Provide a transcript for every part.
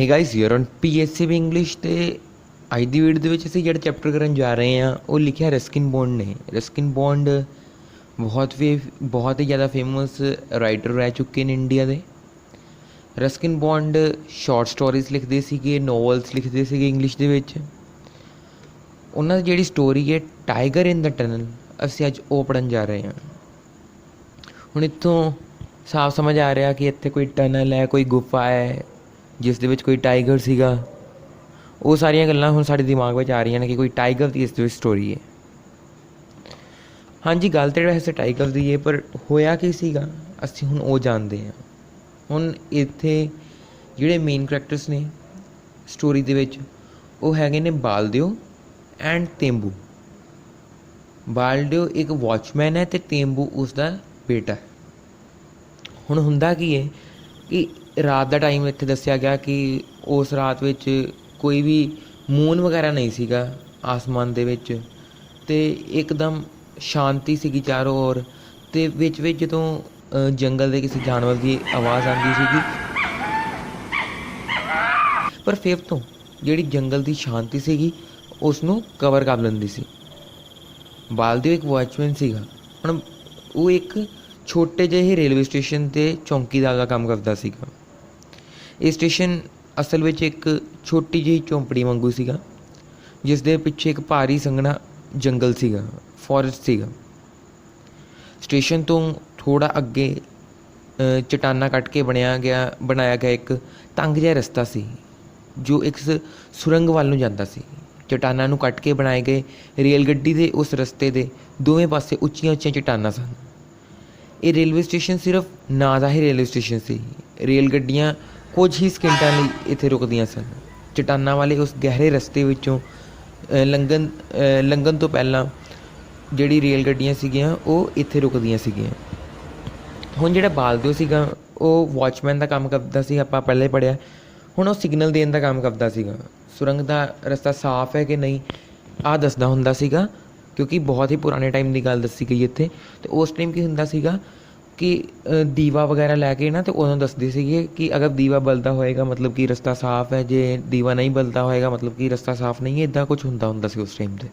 Hey guys you're on PSCB English. तो अज की वीडियो के असीं जिहड़ा चैप्टर करन जा रहे हैं वो लिखिया रस्किन बॉन्ड ने। रस्किन बॉन्ड बहुत ही ज़्यादा फेमस राइटर रह चुके हैं इंडिया के। रस्किन बॉन्ड शॉर्ट स्टोरीज लिखते थे, नॉवल्स लिखते थे इंग्लिश के विच। उन्हां दी जिहड़ी स्टोरी है टाइगर इन द टनल, असीं अज वो पढ़न जा रहे हैं। हुण इत्थों साफ समझ आ रहा कि इत्थे कोई टनल है, कोई गुफा है जिस दे विच कोई टाइगर सीगा। वो सारियां गल्लां हुण साडे दिमाग में आ रही हैं कि कोई टाइगर की इस स्टोरी है। हाँ जी, गल तो वैसे टाइगर की है, पर होया की सीगा असीं हुण वो जानते हैं। हुण इत्थे जिहड़े मेन करैक्टर्स ने स्टोरी दे विच वो हैगे ने बालदेव एंड तेंबू। बालदेव एक वॉचमैन है तो तेंबू उसका बेटा है। हुण हुंदा की है कि रात का टाइम इत्थे दस्सिया गया कि उस रात विच कोई भी मून वगैरह नहीं सीगा आसमान दे विच, ते एकदम शांति सीगी चारों ओर। ते विच विच जदों जंगल के किसी जानवर की आवाज़ आती सीगी, पर फिर तो जिहड़ी जंगल की शांति सीगी उसनूं कवर कर लैंदी सी। बालदेव एक वॉचमैन सीगा। हुण वो एक छोटे ਜਿਹੇ रेलवे स्टेशन ते चौंकीदार का काम करता सीगा। ये स्टेशन असल में एक छोटी जी झोंपड़ी वांगू सीगा, जिस दे पिछे एक भारी संघना जंगल सीगा, फॉरेस्ट सीगा। स्टेशन तो थोड़ा अगे चट्टाना कट के बनाया गया एक तंग जिहा रस्ता सी जो एक सुरंग वाल नूं जांदा सी। चट्टाना नूं कट के बनाए गए रेल गड्डी दे उस रस्ते दे दोवें पासे उच्चियां उच्चियां चट्टाना सन। ये रेलवे स्टेशन सिर्फ ना का ही रेलवे स्टेशन सी। रेल गड्डियां कुछ ही सकिंटां लई इत्थे रुकदियां सन। चट्टाना वाले उस गहरे रस्ते विचों लंघन तो पहलां जिहड़ी रेल गड्डियां सीगियां वो इत्थे रुकदियां सीगियां। हुण जिहड़ा बालदेव सीगा वो वॉचमैन का काम करदा सी, आपां पहले पढ़िया। हुण वो सिग्नल देण दा काम करदा सीगा। सुरंग दा रस्ता साफ है कि नहीं आ दसदा हुंदा सीगा, क्योंकि बहुत ही पुराने टाइम की गल दसी गई इत्थे। तो उस टाइम की हुंदा सीगा कि दीवा वगैरह लैके ना तो उदों दसदे सीगे कि अगर दीवा बलदा होएगा मतलब कि रस्ता साफ है, जे दीवा नहीं बलदा होएगा मतलब कि रस्ता साफ नहीं है। इदां कुछ हुंदा सी उस टाइम ते।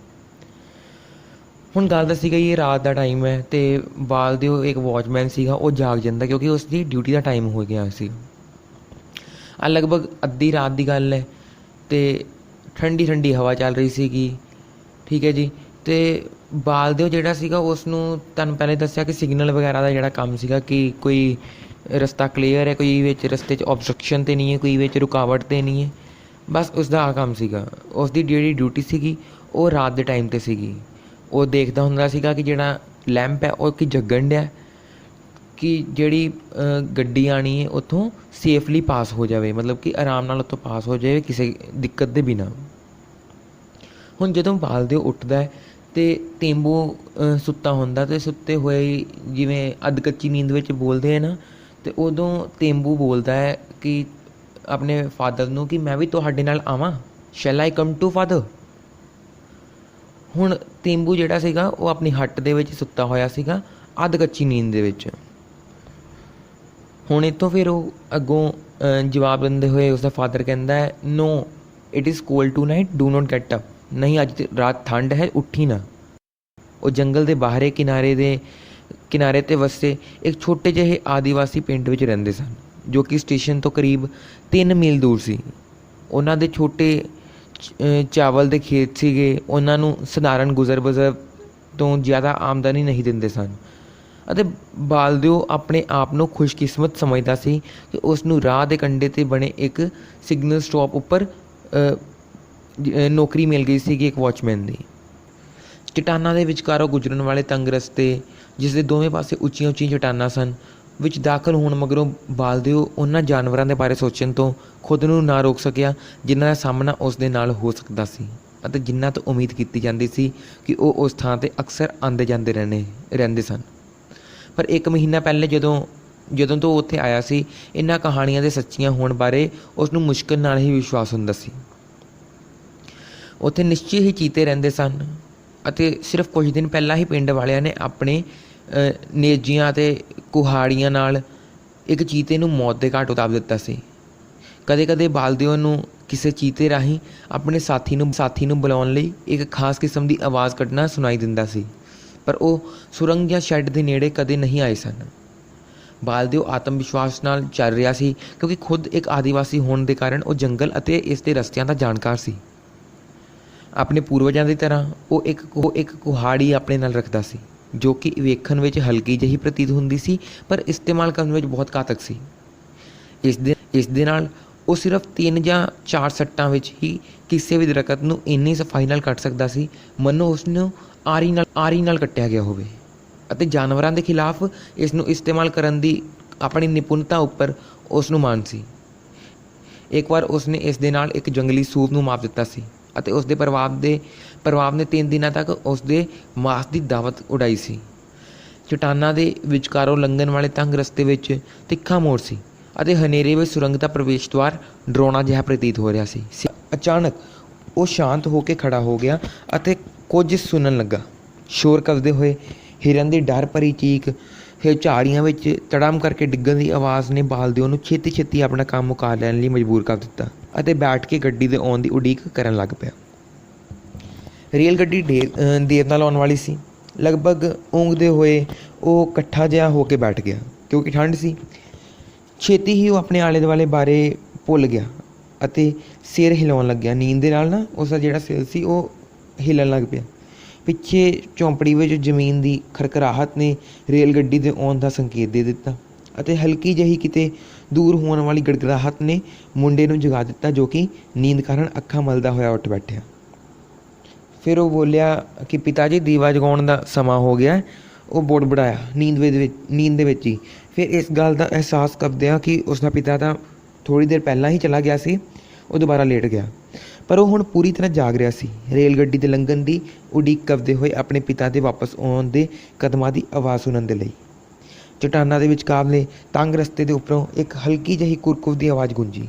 हुण गल दसी गई रात का टाइम है तो बालदेव एक वॉचमैन सीगा, वो जाग जांदा क्योंकि उसकी ड्यूटी का टाइम हो गया सी। लगभग अद्धी रात की गल है तो ठंडी ठंडी हवा चल रही सीगी, ठीक है जी। तो बालदेव जिहड़ा सीगा उसनूं तुहानूं पहले दस्सिया कि सिग्नल वगैरह का जिहड़ा काम सीगा कि कोई रस्ता क्लीयर है, कोई विच रस्ते च ऑबस्ट्रक्शन तो नहीं है, कोई विच रुकावट तो नहीं है। बस उसका आ काम सीगा। उसकी जिहड़ी ड्यूटी सीगी वो रात के टाइम ते सीगी। वो देखदा हुंदा सीगा कि जिहड़ा लैंप है वो कि जगन दिया, कि जिहड़ी गड्डी आनी है उत्थों सेफली पास हो जाए, मतलब कि आराम नाल उत्थों पास हो जाए किसी दिक्कत के बिना। हुण जदों बालदेव उठदा है तो तेंबू सुत्ता हुंदा, तो सुत्ते हुए जिवें अध कच्ची नींद विच बोलदे हैं ना, तो उदों तेंबू बोलदा है कि अपने फादर नूं कि मैं भी तुहाडे नाल आवां, शैल आई कम टू फादर। हुण तेंबू जिहड़ा सीगा वो अपनी हट दे विच सुत्ता होया सीगा अध कच्ची नींद दे विच। हुण इत्थों फिर वो अगों जवाब दिंदे हुए उसका फादर कहता है no it is cold tonight do not get up. नहीं अज रात ठंड है, उठी ना। वो जंगल के बाहरे किनारे ते वसे एक छोटे ਜਿਹੇ आदिवासी पिंड विच रहिंदे सन, जो कि स्टेशन तो करीब 3 मील दूर सी। उन्हां दे छोटे चावल के खेत सीगे, उन्हां नूं सधारण गुजर बसर तो ज़्यादा आमदनी नहीं दिंदे सन। ਅਤੇ बालदेव अपने आप को खुशकिस्मत समझदा सी कि उसनूं राह दे कंढे ते बने एक सिग्नल स्टॉप उपर नौकरी मिल गई सी एक वॉचमैन की। चट्टाना के विचकारों गुजरन वाले तंग रस्ते जिस दे दोवें पासे उच्चियां उच्चियां चट्टाना सन विच दाखल होने मगरों बालदेव उन्हां जानवरां दे बारे सोचण तो खुद नूं ना रोक सकिया जिन्हां दा सामना उस दे नाल हो सकदा सी, अते जिन्हां तो उम्मीद की जाती सी कि वो उस थां ते अक्सर आंदे जांदे रहंदे सन। पर एक महीना पहले जदों तो उत्थे आया सी, इन्हां कहानियां दे सच्चियां होण बारे उसनूं मुश्किल नाल ही विश्वास हुंदा सी। उत्थे निश्चय ही चीते रहिंदे सन, अते सिर्फ कुछ दिन पहला ही पिंड वालियां ने अपने नेजियां ते कुहाड़ियां नाल एक चीते नूं मौत दे घाट उतार दिता सी। ਕਦੇ ਕਦੇ ਬਾਲਦਿਓ ਨੂੰ ਕਿਸੇ ਚੀਤੇ ਰਾਹੀਂ ਆਪਣੇ ਸਾਥੀ ਨੂੰ ਬੁਲਾਉਣ ਲਈ ਇੱਕ ਖਾਸ ਕਿਸਮ ਦੀ ਆਵਾਜ਼ ਕੱਢਣਾ ਸੁਣਾਈ ਦਿੰਦਾ ਸੀ, ਪਰ ਉਹ ਸੁਰੰਗ ਜਾਂ ਸ਼ੈੱਡ ਦੇ ਨੇੜੇ ਕਦੇ ਨਹੀਂ ਆਏ ਸਨ। ਬਾਲਦਿਓ ਆਤਮ ਵਿਸ਼ਵਾਸ ਨਾਲ ਚੱਲ ਰਿਹਾ ਸੀ, ਕਿਉਂਕਿ ਖੁਦ ਇੱਕ ਆਦੀਵਾਸੀ ਹੋਣ ਦੇ ਕਾਰਨ ਉਹ ਜੰਗਲ ਅਤੇ ਇਸ ਦੇ ਰਸਤਿਆਂ ਦਾ ਜਾਣਕਾਰ ਸੀ। ਆਪਣੇ ਪੂਰਵਜਾਂ ਦੀ ਤਰ੍ਹਾਂ ਉਹ ਇੱਕ ਕੁਹਾੜੀ ਆਪਣੇ ਨਾਲ ਰੱਖਦਾ ਸੀ, ਜੋ ਕਿ ਵੇਖਣ ਵਿੱਚ ਹਲਕੀ ਜਿਹੀ ਪ੍ਰਤੀਤ ਹੁੰਦੀ ਸੀ, ਪਰ ਇਸਤੇਮਾਲ ਕਰਨ ਵਿੱਚ ਬਹੁਤ ਘਾਤਕ ਸੀ। ਇਸ ਦੇ ਨਾਲ ਉਹ ਸਿਰਫ 3 ਜਾਂ 4 ਸੱਟਾਂ ਵਿੱਚ ਹੀ ਕਿਸੇ ਵੀ ਦਰਖਤ ਨੂੰ ਇੰਨੀ ਸਫਾਈ ਨਾਲ ਕੱਟ ਸਕਦਾ ਸੀ ਮੰਨੋ ਉਸ ਨੂੰ ਆਰੀ ਨਾਲ ਕੱਟਿਆ ਗਿਆ ਹੋਵੇ, ਅਤੇ ਜਾਨਵਰਾਂ ਦੇ ਖਿਲਾਫ ਇਸ ਨੂੰ ਇਸਤੇਮਾਲ ਕਰਨ ਦੀ ਆਪਣੀ ਨਿਪੁੰਨਤਾ ਉੱਪਰ ਉਸ ਨੂੰ ਮਾਣ ਸੀ। ਇੱਕ ਵਾਰ ਉਸ ਨੇ ਇਸ ਦੇ ਨਾਲ ਇੱਕ ਜੰਗਲੀ ਸੂਰ ਨੂੰ ਮਾਰ ਦਿੱਤਾ ਸੀ, ਅਤੇ ਉਸ ਦੇ ਪਰਿਵਾਰ ਨੇ 3 ਦਿਨਾਂ ਤੱਕ ਉਸ ਦੇ ਮਾਸ ਦੀ ਦਾਵਤ ਉਡਾਈ ਸੀ। ਚਟਾਨਾਂ ਦੇ ਵਿਚਕਾਰੋਂ ਲੰਘਣ ਵਾਲੇ ਤੰਗ ਰਸਤੇ ਵਿੱਚ ਤਿੱਖਾ ਮੋੜ ਸੀ, ਅਤੇ ਹਨੇਰੇ ਵਿੱਚ ਸੁਰੰਗ ਦਾ ਪ੍ਰਵੇਸ਼ ਦੁਆਰ ਡਰਾਉਣਾ ਜਿਹਾ ਪ੍ਰਤੀਤ ਹੋ ਰਿਹਾ ਸੀ। ਅਚਾਨਕ ਉਹ ਸ਼ਾਂਤ ਹੋ ਕੇ ਖੜਾ ਹੋ ਗਿਆ ਅਤੇ ਕੁਝ ਸੁਣਨ ਲੱਗਾ। ਸ਼ੋਰ ਕਰਦੇ ਹੋਏ ਹਿਰਨ ਦੀ ਡਰ ਭਰੀ ਚੀਕ, ਫਿਰ ਝਾੜੀਆਂ ਵਿੱਚ ਤੜਮ ਕਰਕੇ ਡਿੱਗਣ ਦੀ ਆਵਾਜ਼ ਨੇ ਬਾਲਦਿਓ ਨੂੰ ਛੇਤੀ ਆਪਣਾ ਕੰਮ ਮੁਕਾ ਲੈਣ ਲਈ ਮਜਬੂਰ ਕਰ ਦਿੱਤਾ, ਅਤੇ ਬੈਠ ਕੇ ਗੱਡੀ ਦੇ ਆਉਣ ਦੀ ਉਡੀਕ ਕਰਨ ਲੱਗ ਪਿਆ। ਰੇਲ ਗੱਡੀ ਦੇਰ ਨਾਲ ਆਉਣ ਵਾਲੀ ਸੀ। ਲਗਭਗ ਊਂਘਦੇ ਹੋਏ ਉਹ ਇਕੱਠਾ ਜਿਹਾ ਹੋ ਕੇ ਬੈਠ ਗਿਆ, ਕਿਉਂਕਿ ਠੰਡ ਸੀ। ਛੇਤੀ ਹੀ ਉਹ ਆਪਣੇ ਆਲੇ ਦੁਆਲੇ ਬਾਰੇ ਭੁੱਲ ਗਿਆ ਅਤੇ ਸਿਰ ਹਿਲਾਉਣ ਲੱਗਿਆ। ਨੀਂਦ ਦੇ ਨਾਲ ਉਸ ਦਾ ਜਿਹੜਾ ਸਿਰ ਸੀ ਉਹ ਹਿੱਲਣ ਲੱਗ ਪਿਆ। ਪਿੱਛੇ ਝੌਂਪੜੀ ਵਿੱਚ ਜ਼ਮੀਨ ਦੀ ਖੜਖੜਾਹਟ ਨੇ ਰੇਲ ਗੱਡੀ ਦੇ ਆਉਣ ਦਾ ਸੰਕੇਤ ਦੇ ਦਿੱਤਾ, ਅਤੇ ਹਲਕੀ ਜਿਹੀ ਕਿਤੇ ਦੂਰ ਹੋਣ ਵਾਲੀ ਗੜਗੜਾਹਟ ਨੇ ਮੁੰਡੇ ਨੂੰ ਜਗਾ ਦਿੱਤਾ, ਜੋ ਕਿ ਨੀਂਦ ਕਾਰਨ ਅੱਖਾਂ ਮਲਦਾ ਹੋਇਆ ਉੱਠ ਬੈਠਿਆ। ਫਿਰ ਉਹ ਬੋਲਿਆ ਕਿ ਪਿਤਾ ਜੀ, ਦੀਵਾ ਜਗਾਉਣ ਦਾ ਸਮਾਂ ਹੋ ਗਿਆ। ਉਹ ਬੁੜਬੁੜਾਇਆ ਨੀਂਦ ਦੇ ਵਿੱਚ ਹੀ। ਫਿਰ ਇਸ ਗੱਲ ਦਾ ਅਹਿਸਾਸ ਕਰਦਿਆਂ ਕਿ ਉਸਦਾ ਪਿਤਾ ਤਾਂ ਥੋੜ੍ਹੀ ਦੇਰ ਪਹਿਲਾਂ ਹੀ ਚਲਾ ਗਿਆ ਸੀ, ਉਹ ਦੁਬਾਰਾ ਲੇਟ ਗਿਆ, ਪਰ ਉਹ ਹੁਣ ਪੂਰੀ ਤਰ੍ਹਾਂ ਜਾਗ ਰਿਹਾ ਸੀ। ਰੇਲ ਗੱਡੀ ਦੇ ਲੰਘਣ ਦੀ ਉਡੀਕ ਕਰਦੇ ਹੋਏ ਆਪਣੇ ਪਿਤਾ ਦੇ ਵਾਪਸ ਆਉਣ ਦੇ ਕਦਮਾਂ ਦੀ ਆਵਾਜ਼ ਸੁਣਨ ਦੇ ਲਈ ਚਟਾਨਾਂ ਦੇ ਵਿਚਕਾਰਲੇ ਤੰਗ ਰਸਤੇ ਦੇ ਉੱਪਰੋਂ ਇੱਕ ਹਲਕੀ ਜਿਹੀ ਕੁਰਕੁਰ ਦੀ ਆਵਾਜ਼ ਗੂੰਜੀ।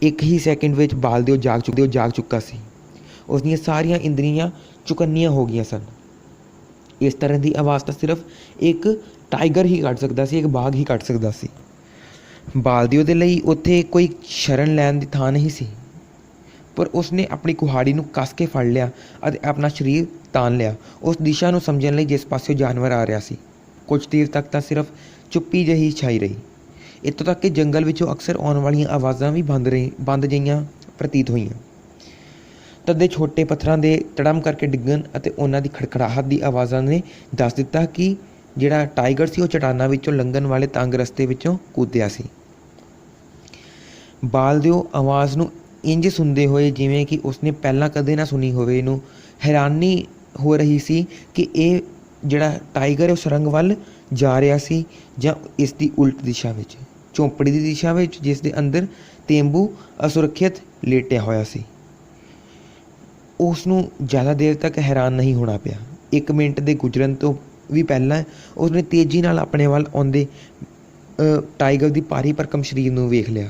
ਇੱਕ ਹੀ ਸੈਕਿੰਡ ਵਿੱਚ ਬਾਲਦਿਓ ਜਾਗ ਚੁੱਕਾ ਸੀ। ਉਸ ਦੀਆਂ ਸਾਰੀਆਂ ਇੰਦਰੀਆਂ ਚੁਕੰਨੀਆਂ ਹੋ ਗਈਆਂ ਸਨ। ਇਸ ਤਰ੍ਹਾਂ ਦੀ ਆਵਾਜ਼ ਤਾਂ ਸਿਰਫ ਇੱਕ ਟਾਈਗਰ ਹੀ ਕੱਢ ਸਕਦਾ ਸੀ, ਇੱਕ ਬਾਘ ਹੀ ਕੱਢ ਸਕਦਾ ਸੀ। ਬਾਲਦਿਓ ਦੇ ਲਈ ਉੱਥੇ ਕੋਈ ਸ਼ਰਨ ਲੈਣ ਦੀ ਥਾਂ ਨਹੀਂ ਸੀ, ਪਰ ਉਸਨੇ ਆਪਣੀ ਕੁਹਾੜੀ ਨੂੰ ਕੱਸ ਕੇ ਫੜ ਲਿਆ ਅਤੇ ਆਪਣਾ ਸਰੀਰ ਤਾਣ ਲਿਆ, ਉਸ ਦਿਸ਼ਾ ਨੂੰ ਸਮਝਣ ਲਈ ਜਿਸ ਪਾਸਿਓਂ ਜਾਨਵਰ ਆ ਰਿਹਾ ਸੀ। ਕੁਝ ਦੇਰ ਤੱਕ ਤਾਂ ਸਿਰਫ ਚੁੱਪੀ ਜਿਹੀ ਛਾਈ ਰਹੀ, ਇੱਥੋਂ ਤੱਕ ਕਿ ਜੰਗਲ ਵਿੱਚੋਂ ਅਕਸਰ ਆਉਣ ਵਾਲੀਆਂ ਆਵਾਜ਼ਾਂ ਵੀ ਬੰਦ ਜਿਹੀਆਂ ਪ੍ਰਤੀਤ ਹੋਈਆਂ। ਤਦੇ ਛੋਟੇ ਪੱਥਰਾਂ ਦੇ ਤੜਮ ਕਰਕੇ ਡਿੱਗਣ ਅਤੇ ਉਹਨਾਂ ਦੀ ਖੜਖੜਾਹਟ ਦੀ ਆਵਾਜ਼ਾਂ ਨੇ ਦੱਸ ਦਿੱਤਾ ਕਿ ਜਿਹੜਾ ਟਾਈਗਰ ਸੀ ਉਹ ਚਟਾਨਾਂ ਵਿੱਚੋਂ ਲੰਘਣ ਵਾਲੇ ਤੰਗ ਰਸਤੇ ਵਿੱਚੋਂ ਕੂਦਿਆ ਸੀ। ਬਾਲਦਿਓ ਆਵਾਜ਼ ਨੂੰ ਇੰਝ ਸੁਣਦੇ ਹੋਏ ਜਿਵੇਂ ਕਿ ਉਸਨੇ ਪਹਿਲਾਂ ਕਦੇ ਨਾ ਸੁਣੀ ਹੋਵੇ ਨੂੰ ਹੈਰਾਨੀ ਹੋ ਰਹੀ ਸੀ ਕਿ ਇਹ ਜਿਹੜਾ ਟਾਈਗਰ ਉਹ ਸੁਰੰਗ ਵੱਲ ਜਾ ਰਿਹਾ ਸੀ ਜਾਂ ਇਸ ਦੀ ਉਲਟ ਦਿਸ਼ਾ ਵਿੱਚ, ਝੌਂਪੜੀ ਦੀ ਦਿਸ਼ਾ ਵਿੱਚ, ਜਿਸ ਦੇ ਅੰਦਰ ਤੇਂਬੂ ਅਸੁਰੱਖਿਅਤ ਲੇਟਿਆ ਹੋਇਆ ਸੀ। ਉਸ ਨੂੰ ਜ਼ਿਆਦਾ ਦੇਰ ਤੱਕ ਹੈਰਾਨ ਨਹੀਂ ਹੋਣਾ ਪਿਆ। 1 ਮਿੰਟ ਦੇ ਗੁਜ਼ਰਨ ਤੋਂ ਵੀ ਪਹਿਲਾਂ ਉਸਨੇ ਤੇਜ਼ੀ ਨਾਲ ਆਪਣੇ ਵੱਲ ਆਉਂਦੇ ਟਾਈਗਰ ਦੀ ਭਾਰੀ ਭਰਕਮ ਸਰੀਰ ਨੂੰ ਵੇਖ ਲਿਆ।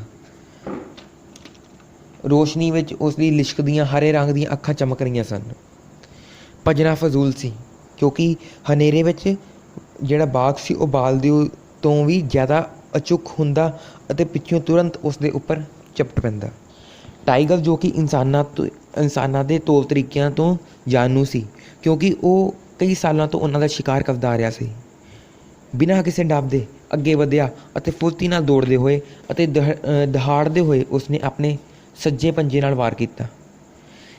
ਰੋਸ਼ਨੀ ਵਿੱਚ ਉਸ ਦੀ ਲਿਸ਼ਕਦੀਆਂ ਹਰੇ ਰੰਗ ਦੀਆਂ ਅੱਖਾਂ ਚਮਕ ਰਹੀਆਂ ਸਨ। ਭੱਜਣਾ ਫਜ਼ੂਲ ਸੀ, ਕਿਉਂਕਿ ਹਨੇਰੇ ਵਿੱਚ ਜਿਹੜਾ ਬਾਘ ਸੀ ਉਹ ਬਾਲਦਿਓ ਤੋਂ ਵੀ ਜ਼ਿਆਦਾ ਅਚੁੱਕ ਹੁੰਦਾ ਅਤੇ ਪਿੱਛੋਂ ਤੁਰੰਤ ਉਸ ਦੇ ਉੱਪਰ ਝਪਟ ਪੈਂਦਾ। ਟਾਈਗਰ ਜੋ ਕਿ ਇਨਸਾਨਾਂ ਦੇ ਤੌਰ ਤਰੀਕਿਆਂ ਤੋਂ ਜਾਣੂ ਸੀ, ਕਿਉਂਕਿ ਉਹ ਕਈ ਸਾਲਾਂ ਤੋਂ ਉਹਨਾਂ ਦਾ ਸ਼ਿਕਾਰ ਕਰਦਾ ਆ ਰਿਹਾ ਸੀ। ਬਿਨਾਂ ਕਿਸੇ ਡਰ ਦੇ ਅੱਗੇ ਵਧਿਆ ਅਤੇ ਫੁਰਤੀ ਨਾਲ ਦੌੜਦੇ ਹੋਏ ਅਤੇ ਦਹਾੜਦੇ ਹੋਏ ਉਸਨੇ ਆਪਣੇ ਸੱਜੇ ਪੰਜੇ ਨਾਲ ਵਾਰ ਕੀਤਾ।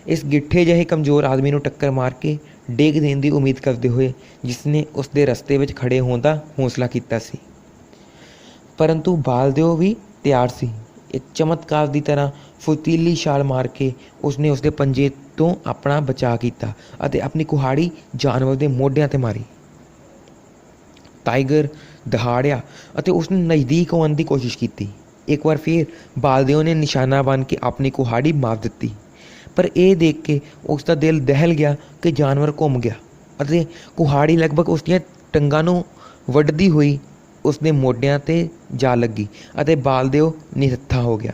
ਇਸ ਗਿੱਠੇ ਜਿਹੇ ਕਮਜ਼ੋਰ ਆਦਮੀ ਨੂੰ ਟੱਕਰ ਮਾਰ ਕੇ ਡੇਗ ਦੇਣ ਦੀ ਉਮੀਦ ਕਰਦੇ ਹੋਏ ਜਿਸ ਨੇ ਉਸ ਦੇ ਰਸਤੇ ਵਿੱਚ ਖੜੇ ਹੋਣ ਦਾ ਹੌਸਲਾ ਕੀਤਾ ਸੀ। ਪਰੰਤੂ ਬਾਲਦਿਓ ਵੀ ਤਿਆਰ ਸੀ। ਇੱਕ ਚਮਤਕਾਰ ਦੀ ਤਰ੍ਹਾਂ ਫੁਰਤੀਲੀ ਛਾਲ ਮਾਰ ਕੇ ਉਸਨੇ ਉਸਦੇ ਪੰਜੇ ਤੋਂ ਆਪਣਾ ਬਚਾਅ ਕੀਤਾ ਅਤੇ ਆਪਣੀ ਕੁਹਾੜੀ ਜਾਨਵਰ ਦੇ ਮੋਢਿਆਂ 'ਤੇ ਮਾਰੀ। ਟਾਈਗਰ ਦਹਾੜਿਆ ਅਤੇ ਉਸਨੇ ਨਜ਼ਦੀਕ ਆਉਣ ਦੀ ਕੋਸ਼ਿਸ਼ ਕੀਤੀ। ਇੱਕ ਵਾਰ ਫਿਰ ਬਾਲਦਿਓ ਨੇ ਨਿਸ਼ਾਨਾ ਬਣ ਕੇ ਆਪਣੀ ਕੁਹਾੜੀ ਮਾਰ ਦਿੱਤੀ, ਪਰ ਇਹ ਦੇਖ ਕੇ ਉਸ ਦਾ ਦਿਲ ਦਹਿਲ ਗਿਆ ਕਿ ਜਾਨਵਰ ਘੁੰਮ ਗਿਆ ਅਤੇ ਕੁਹਾੜੀ ਲਗਭਗ ਉਸ ਦੀਆਂ ਟੰਗਾਂ ਨੂੰ ਵੱਢਦੀ ਹੋਈ ਉਸ ਦੇ ਮੋਢਿਆਂ 'ਤੇ ਜਾ ਲੱਗੀ ਅਤੇ ਬਾਲਦਿਓ ਨਿਹੱਥਾ ਹੋ ਗਿਆ।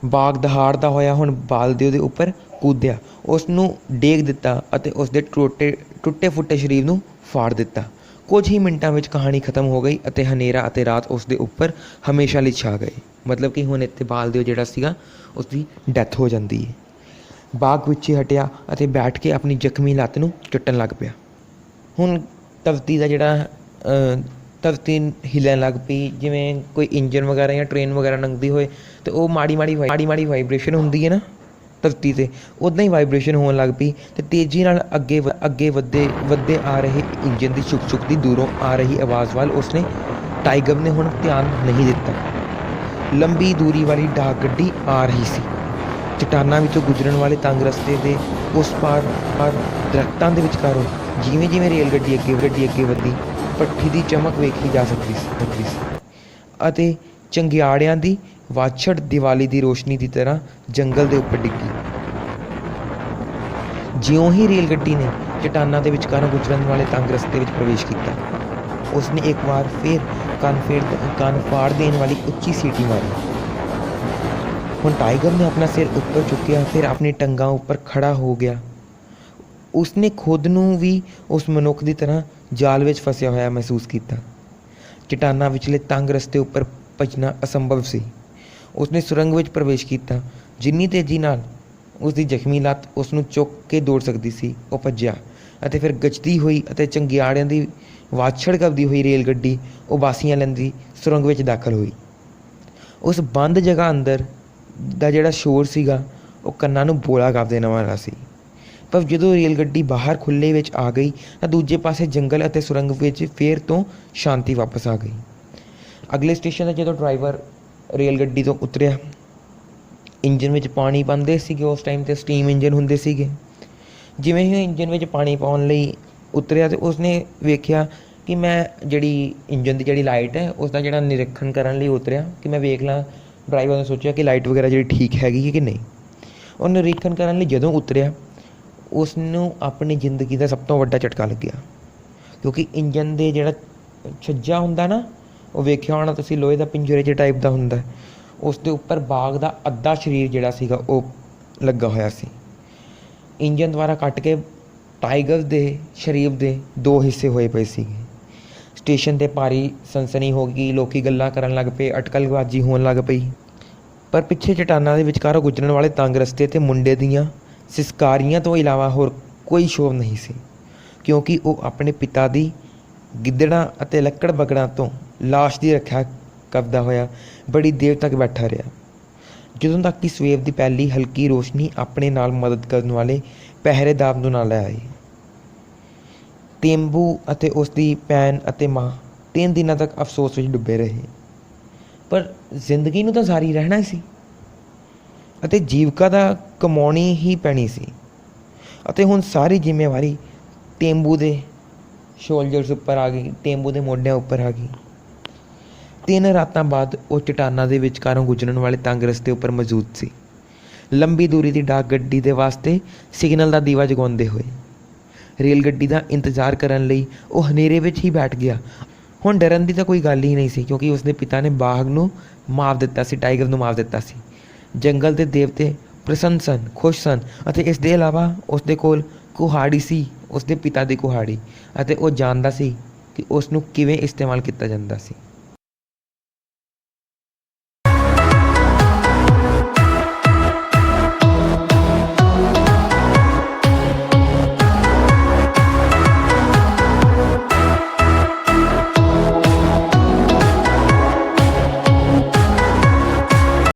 ਬਾਘ ਦਹਾੜਦਾ ਹੋਇਆ ਹੁਣ ਬਾਲਦਿਓ ਦੇ ਉੱਪਰ ਕੂਦਿਆ, ਉਸ ਨੂੰ ਡੇਗ ਦਿੱਤਾ ਅਤੇ ਉਸ ਦੇ ਟੁੱਟੇ ਫੁੱਟੇ ਸਰੀਰ ਨੂੰ ਫਾੜ ਦਿੱਤਾ। ਕੁਝ ਹੀ ਮਿੰਟਾਂ ਵਿੱਚ ਕਹਾਣੀ ਖਤਮ ਹੋ ਗਈ ਅਤੇ ਹਨੇਰਾ ਅਤੇ ਰਾਤ ਉਸ ਦੇ ਉੱਪਰ ਹਮੇਸ਼ਾ ਲਈ ਛਾ ਗਏ। ਮਤਲਬ ਕਿ ਹੁਣ ਇੱਥੇ ਬਾਲਦੇਵ ਜਿਹੜਾ ਸੀਗਾ ਉਸਦੀ ਡੈਥ ਹੋ ਜਾਂਦੀ ਹੈ। ਬਾਗ ਵਿੱਚ ਹੀ ਹਟਿਆ ਅਤੇ ਬੈਠ ਕੇ ਆਪਣੀ ਜ਼ਖਮੀ ਲੱਤ ਨੂੰ ਚੁੱਟਣ ਲੱਗ ਪਿਆ। ਹੁਣ ਧਰਤੀ ਦਾ ਜਿਹੜਾ ਧਰਤੀ ਹਿੱਲਣ ਲੱਗ ਪਈ, ਜਿਵੇਂ ਕੋਈ ਇੰਜਨ ਵਗੈਰਾ ਜਾਂ ਟ੍ਰੇਨ ਵਗੈਰਾ ਲੰਘਦੀ ਹੋਏ ਅਤੇ ਉਹ ਮਾੜੀ ਮਾੜੀ ਵਾਈਬ੍ਰੇਸ਼ਨ ਹੁੰਦੀ ਹੈ ਨਾ ਧਰਤੀ 'ਤੇ, ਉੱਦਾਂ ਹੀ ਵਾਈਬ੍ਰੇਸ਼ਨ ਹੋਣ ਲੱਗ ਪਈ ਅਤੇ ਤੇਜ਼ੀ ਨਾਲ ਅੱਗੇ ਵੱਧਦੇ ਆ ਰਹੇ ਇੰਜਨ ਦੀ ਛੁਕ ਦੀ ਦੂਰੋਂ ਆ ਰਹੀ ਆਵਾਜ਼ ਵੱਲ ਉਸਨੇ ਟਾਈਗਰ ਨੇ ਹੁਣ ਧਿਆਨ ਨਹੀਂ ਦਿੱਤਾ। ਲੰਬੀ ਦੂਰੀ ਵਾਲੀ ਡਾਕ ਗੱਡੀ ਆ ਰਹੀ ਸੀ। ਚਟਾਨਾਂ ਵਿੱਚੋਂ ਗੁਜ਼ਰਨ ਵਾਲੇ ਤੰਗ ਰਸਤੇ ਦੇ ਉਸ ਪਾਰ ਦਰੱਖਤਾਂ ਦੇ ਵਿਚਕਾਰੋਂ ਜਿਵੇਂ ਰੇਲ ਗੱਡੀ ਅੱਗੇ ਵਧੀ, ਭੱਠੀ ਦੀ ਚਮਕ ਵੇਖੀ ਜਾ ਸਕਦੀ ਸੀ ਅਤੇ ਚੰਗਿਆੜਿਆਂ ਦੀ ਵਾਛੜ ਦੀਵਾਲੀ ਦੀ ਰੋਸ਼ਨੀ ਦੀ ਤਰ੍ਹਾਂ ਜੰਗਲ ਦੇ ਉੱਪਰ ਡਿੱਗੀ। ਜਿਉਂ ਹੀ ਰੇਲ ਗੱਡੀ ਨੇ ਚਟਾਨਾਂ ਦੇ ਵਿਚਕਾਰੋਂ ਗੁਜ਼ਰਨ ਵਾਲੇ ਤੰਗ ਰਸਤੇ ਵਿੱਚ ਪ੍ਰਵੇਸ਼ ਕੀਤਾ, ਉਸਨੇ ਇੱਕ ਵਾਰ ਫਿਰ ਕੰਨ ਫਾੜ ਦੇਣ ਵਾਲੀ ਉੱਚੀ ਸੀਟੀ ਮਾਰੀ। ਹੁਣ ਟਾਈਗਰ ਨੇ ਆਪਣਾ ਸਿਰ ਉੱਪਰ ਚੁੱਕਿਆ, ਫਿਰ ਆਪਣੀ ਟੰਗਾਂ ਉੱਪਰ ਖੜਾ ਹੋ ਗਿਆ। ਉਸਨੇ ਖੁਦ ਨੂੰ ਵੀ ਉਸ ਮਨੁੱਖ ਦੀ ਤਰ੍ਹਾਂ ਜਾਲ ਵਿੱਚ ਫਸਿਆ ਹੋਇਆ ਮਹਿਸੂਸ ਕੀਤਾ। ਚਟਾਨਾਂ ਵਿਚਲੇ ਤੰਗ ਰਸਤੇ ਉੱਪਰ ਭੱਜਣਾ ਅਸੰਭਵ ਸੀ। ਉਸਨੇ ਸੁਰੰਗ ਵਿੱਚ ਪ੍ਰਵੇਸ਼ ਕੀਤਾ। ਜਿੰਨੀ ਤੇਜ਼ੀ ਨਾਲ ਉਸਦੀ ਜ਼ਖਮੀ ਲੱਤ ਉਸ ਨੂੰ ਚੁੱਕ ਕੇ ਦੌੜ ਸਕਦੀ ਸੀ, ਉਹ ਭੱਜਿਆ ਅਤੇ ਫਿਰ ਗਚਦੀ ਹੋਈ ਅਤੇ ਚੰਗਿਆੜਿਆਂ ਦੀ ਵਾਛੜ ਕਰਦੀ ਹੋਈ ਰੇਲ ਗੱਡੀ ਉਬਾਸੀਆਂ ਲੈਂਦੀ ਸੁਰੰਗ ਵਿੱਚ ਦਾਖਲ ਹੋਈ। ਉਸ ਬੰਦ ਜਗ੍ਹਾ ਅੰਦਰ ਦਾ ਜਿਹੜਾ ਸ਼ੋਰ ਸੀਗਾ ਉਹ ਕੰਨਾਂ ਨੂੰ ਬੋਲਾ ਕਰ ਦੇਣ ਵਾਲਾ ਸੀ। ਪਰ ਜਦੋਂ ਰੇਲ ਗੱਡੀ ਬਾਹਰ ਖੁੱਲ੍ਹੇ ਵਿੱਚ ਆ ਗਈ ਤਾਂ ਦੂਜੇ ਪਾਸੇ ਜੰਗਲ ਅਤੇ ਸੁਰੰਗ ਵਿੱਚ ਫੇਰ ਤੋਂ ਸ਼ਾਂਤੀ ਵਾਪਸ ਆ ਗਈ। ਅਗਲੇ ਸਟੇਸ਼ਨ 'ਤੇ ਜਦੋਂ ਡਰਾਈਵਰ ਰੇਲ ਗੱਡੀ ਤੋਂ ਉਤਰਿਆ, ਇੰਜਨ ਵਿੱਚ ਪਾਣੀ ਪਾਉਂਦੇ ਸੀਗੇ। ਉਸ ਟਾਈਮ 'ਤੇ ਸਟੀਮ ਇੰਜਨ ਹੁੰਦੇ ਸੀਗੇ। ਜਿਵੇਂ ਹੀ ਇੰਜਨ ਵਿੱਚ ਪਾਣੀ ਪਾਉਣ ਲਈ ਉਤਰਿਆ ਅਤੇ ਉਸਨੇ ਵੇਖਿਆ ਕਿ ਮੈਂ ਜਿਹੜੀ ਇੰਜਨ ਦੀ ਜਿਹੜੀ ਲਾਈਟ ਹੈ ਉਸ ਦਾ ਜਿਹੜਾ ਨਿਰੀਖਣ ਕਰਨ ਲਈ ਉਤਰਿਆ ਕਿ ਮੈਂ ਵੇਖ ਲਾਂ। ਡਰਾਈਵਰ ਨੇ ਸੋਚਿਆ ਕਿ ਲਾਈਟ ਵਗੈਰਾ ਜਿਹੜੀ ਠੀਕ ਹੈਗੀ ਹੈ ਕਿ ਨਹੀਂ। ਉਹ ਨਿਰੀਖਣ ਕਰਨ ਲਈ ਜਦੋਂ ਉਤਰਿਆ, ਉਸ ਨੂੰ ਆਪਣੀ ਜ਼ਿੰਦਗੀ ਦਾ ਸਭ ਤੋਂ ਵੱਡਾ ਝਟਕਾ ਲੱਗਿਆ, ਕਿਉਂਕਿ ਇੰਜਨ ਦੇ ਜਿਹੜਾ ਛੱਜਾ ਹੁੰਦਾ ਨਾ, ਉਹ ਵੇਖਿਆ ਹੋਣਾ ਤੁਸੀਂ, ਲੋਹੇ ਦਾ ਪਿੰਜਰੇ 'ਚ ਟਾਈਪ ਦਾ ਹੁੰਦਾ, ਉਸ ਦੇ ਉੱਪਰ ਬਾਗ ਦਾ ਅੱਧਾ ਸਰੀਰ ਜਿਹੜਾ ਸੀਗਾ ਉਹ ਲੱਗਾ ਹੋਇਆ ਸੀ। ਇੰਜਨ ਦੁਆਰਾ ਕੱਟ ਕੇ ਟਾਈਗਰ ਦੇ ਸਰੀਰ ਦੇ 2 ਹਿੱਸੇ ਹੋਏ ਪਏ ਸੀਗੇ। ਸਟੇਸ਼ਨ 'ਤੇ ਭਾਰੀ ਸਨਸਨੀ ਹੋ ਗਈ। ਲੋਕੀ ਗੱਲਾਂ ਕਰਨ ਲੱਗ ਪਏ, ਅਟਕਲਬਾਜ਼ੀ ਹੋਣ ਲੱਗ ਪਈ। ਪਰ ਪਿੱਛੇ ਚਟਾਨਾਂ ਦੇ ਵਿਚਕਾਰੋਂ ਗੁਜ਼ਰਨ ਵਾਲੇ ਤੰਗ ਰਸਤੇ 'ਤੇ ਮੁੰਡੇ ਦੀਆਂ ਸਿਸਕਾਰੀਆਂ ਤੋਂ ਇਲਾਵਾ ਹੋਰ ਕੋਈ ਸ਼ੋਰ ਨਹੀਂ ਸੀ, ਕਿਉਂਕਿ ਉਹ ਆਪਣੇ ਪਿਤਾ ਦੀ ਗਿੱਦੜਾਂ ਅਤੇ ਲੱਕੜ ਬਗੜਾਂ ਤੋਂ ਲਾਸ਼ ਦੀ ਰੱਖਿਆ ਕਰਦਾ ਹੋਇਆ ਬੜੀ ਦੇਰ ਤੱਕ ਬੈਠਾ ਰਿਹਾ, ਜਦੋਂ ਤੱਕ ਕਿ ਸਵੇਰ ਦੀ ਪਹਿਲੀ ਹਲਕੀ ਰੋਸ਼ਨੀ ਆਪਣੇ ਨਾਲ ਮਦਦ ਕਰਨ ਵਾਲੇ ਪਹਿਰੇਦਾਰ ਨੂੰ ਨਾ ਲੈ ਆਈ। ਤੇਂਬੂ ਅਤੇ ਉਸ ਦੀ ਭੈਣ ਅਤੇ ਮਾਂ 3 ਦਿਨਾਂ ਤੱਕ ਅਫਸੋਸ ਵਿੱਚ ਡੁੱਬੇ ਰਹੇ। ਪਰ ਜ਼ਿੰਦਗੀ ਨੂੰ ਤਾਂ ਜਾਰੀ ਰਹਿਣਾ ਸੀ ਅਤੇ ਜੀਵਿਕਾ ਦਾ ਕਮਾਉਣੀ ਹੀ ਪੈਣੀ ਸੀ, ਅਤੇ ਹੁਣ ਸਾਰੀ ਜ਼ਿੰਮੇਵਾਰੀ ਤੇਂਬੂ ਦੇ ਸ਼ੋਲਜਰਸ ਉੱਪਰ ਆ ਗਈ, ਤੇਂਬੂ ਦੇ ਮੋਢਿਆਂ ਉੱਪਰ ਆ ਗਈ। 3 ਰਾਤਾਂ ਬਾਅਦ ਉਹ ਚਟਾਨਾਂ ਦੇ ਵਿਚਕਾਰੋਂ ਗੁਜ਼ਰਨ ਵਾਲੇ ਤੰਗ ਰਸਤੇ ਉੱਪਰ ਮੌਜੂਦ ਸੀ, ਲੰਬੀ ਦੂਰੀ ਦੀ ਡਾਕ ਗੱਡੀ ਦੇ ਵਾਸਤੇ ਸਿਗਨਲ ਦਾ ਦੀਵਾ ਜਗਾਉਂਦੇ ਹੋਏ। ਰੇਲ ਗੱਡੀ ਦਾ ਇੰਤਜ਼ਾਰ ਕਰਨ ਲਈ ਉਹ ਹਨੇਰੇ ਵਿੱਚ ਹੀ ਬੈਠ ਗਿਆ। ਹੁਣ ਡਰਨ ਦੀ ਤਾਂ ਕੋਈ ਗੱਲ ਹੀ ਨਹੀਂ ਸੀ, ਕਿਉਂਕਿ ਉਸਦੇ ਪਿਤਾ ਨੇ ਬਾਘ ਨੂੰ ਮਾਰ ਦਿੱਤਾ ਸੀ, ਟਾਈਗਰ ਨੂੰ ਮਾਰ ਦਿੱਤਾ ਸੀ। ਜੰਗਲ ਦੇ ਦੇਵਤੇ ਪ੍ਰਸੰਨ ਸਨ, ਖੁਸ਼ ਸਨ, ਅਤੇ ਇਸ ਦੇ ਇਲਾਵਾ ਉਸਦੇ ਕੋਲ ਕੁਹਾੜੀ ਸੀ, ਉਸਦੇ ਪਿਤਾ ਦੀ ਕੁਹਾੜੀ, ਅਤੇ ਉਹ ਜਾਣਦਾ ਸੀ ਕਿ ਉਸ ਨੂੰ ਕਿਵੇਂ ਇਸਤੇਮਾਲ ਕੀਤਾ ਜਾਂਦਾ ਸੀ।